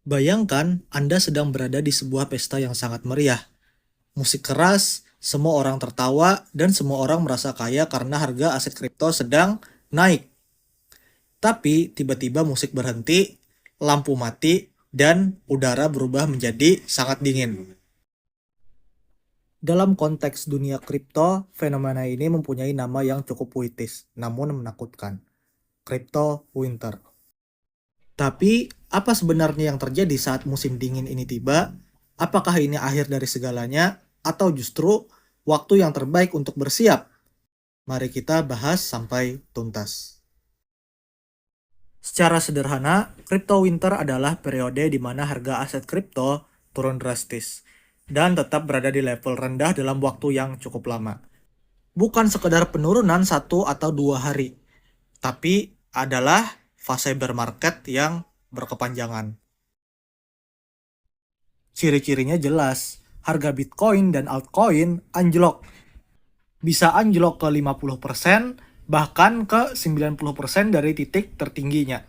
Bayangkan Anda sedang berada di sebuah pesta yang sangat meriah. Musik keras, semua orang tertawa, dan semua orang merasa kaya karena harga aset kripto sedang naik. Tapi tiba-tiba musik berhenti, lampu mati, dan udara berubah menjadi sangat dingin. Dalam konteks dunia kripto, fenomena ini mempunyai nama yang cukup puitis, namun menakutkan. Crypto Winter. Tapi, apa sebenarnya yang terjadi saat musim dingin ini tiba? Apakah ini akhir dari segalanya, atau justru waktu yang terbaik untuk bersiap? Mari kita bahas sampai tuntas. Secara sederhana, crypto winter adalah periode di mana harga aset kripto turun drastis dan tetap berada di level rendah dalam waktu yang cukup lama. Bukan sekedar penurunan 1 atau 2 hari, tapi adalah fase bear market yang berkepanjangan. Ciri-cirinya jelas, harga Bitcoin dan altcoin anjlok. Bisa anjlok ke 50%, bahkan ke 90% dari titik tertingginya.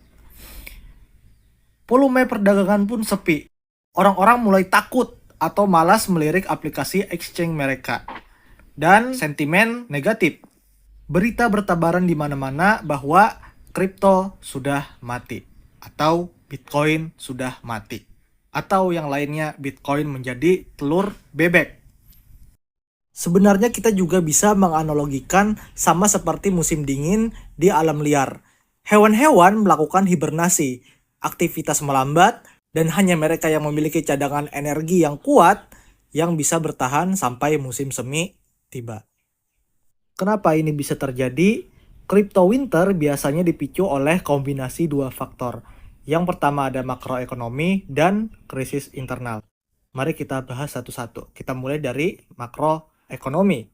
Volume perdagangan pun sepi. Orang-orang mulai takut atau malas melirik aplikasi exchange mereka. Dan sentimen negatif. Berita bertabaran di mana-mana bahwa kripto sudah mati atau Bitcoin sudah mati. Atau yang lainnya, Bitcoin menjadi telur bebek. Sebenarnya kita juga bisa menganalogikan sama seperti musim dingin di alam liar. Hewan-hewan melakukan hibernasi, aktivitas melambat, dan hanya mereka yang memiliki cadangan energi yang kuat yang bisa bertahan sampai musim semi tiba. Kenapa ini bisa terjadi? Crypto winter biasanya dipicu oleh kombinasi dua faktor. Yang pertama ada makroekonomi dan krisis internal. Mari kita bahas satu-satu. Kita mulai dari makroekonomi.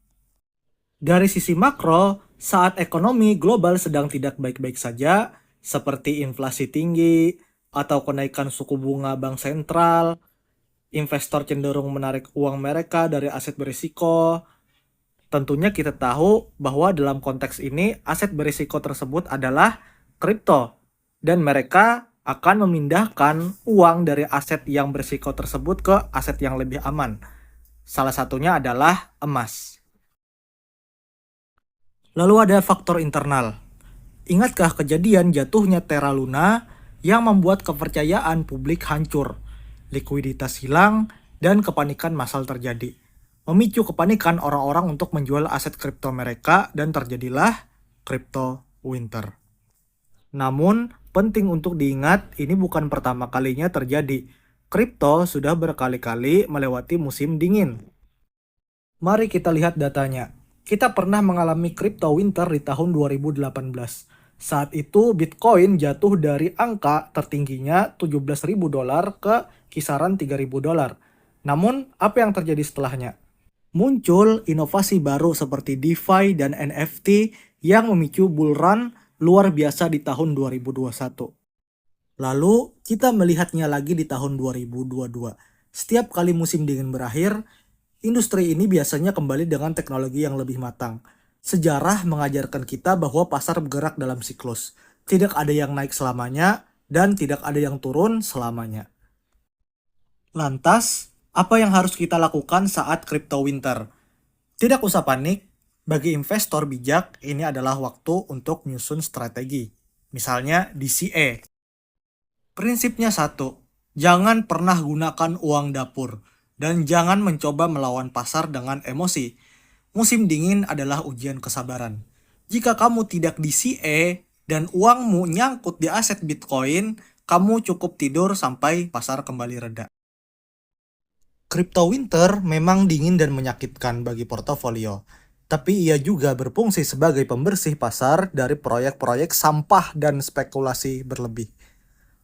Dari sisi makro, saat ekonomi global sedang tidak baik-baik saja, seperti inflasi tinggi atau kenaikan suku bunga bank sentral, investor cenderung menarik uang mereka dari aset berisiko. Tentunya kita tahu bahwa dalam konteks ini aset berisiko tersebut adalah kripto dan mereka akan memindahkan uang dari aset yang berisiko tersebut ke aset yang lebih aman. Salah satunya adalah emas. Lalu ada faktor internal. Ingatkah kejadian jatuhnya Terra Luna yang membuat kepercayaan publik hancur, likuiditas hilang, dan kepanikan massal terjadi? Memicu kepanikan orang-orang untuk menjual aset kripto mereka dan terjadilah crypto winter. Namun, penting untuk diingat ini bukan pertama kalinya terjadi. Kripto sudah berkali-kali melewati musim dingin. Mari kita lihat datanya. Kita pernah mengalami crypto winter di tahun 2018. Saat itu Bitcoin jatuh dari angka tertingginya $17.000 ke kisaran $3.000. Namun, apa yang terjadi setelahnya? Muncul inovasi baru seperti DeFi dan NFT yang memicu bull run luar biasa di tahun 2021. Lalu, kita melihatnya lagi di tahun 2022. Setiap kali musim dingin berakhir, industri ini biasanya kembali dengan teknologi yang lebih matang. Sejarah mengajarkan kita bahwa pasar bergerak dalam siklus. Tidak ada yang naik selamanya, dan tidak ada yang turun selamanya. Lantas, apa yang harus kita lakukan saat crypto winter? Tidak usah panik, bagi investor bijak ini adalah waktu untuk menyusun strategi. Misalnya DCA. Prinsipnya satu, jangan pernah gunakan uang dapur dan jangan mencoba melawan pasar dengan emosi. Musim dingin adalah ujian kesabaran. Jika kamu tidak DCA dan uangmu nyangkut di aset Bitcoin, kamu cukup tidur sampai pasar kembali reda. Crypto winter memang dingin dan menyakitkan bagi portofolio, tapi ia juga berfungsi sebagai pembersih pasar dari proyek-proyek sampah dan spekulasi berlebih.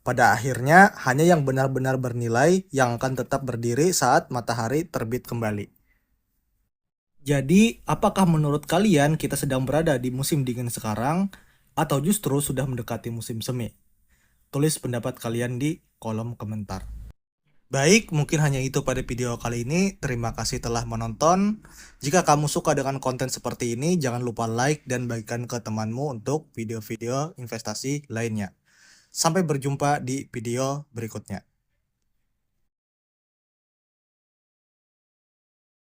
Pada akhirnya, hanya yang benar-benar bernilai yang akan tetap berdiri saat matahari terbit kembali. Jadi, apakah menurut kalian kita sedang berada di musim dingin sekarang, atau justru sudah mendekati musim semi? Tulis pendapat kalian di kolom komentar. Baik, mungkin hanya itu pada video kali ini. Terima kasih telah menonton. Jika kamu suka dengan konten seperti ini, jangan lupa like dan bagikan ke temanmu untuk video-video investasi lainnya. Sampai berjumpa di video berikutnya.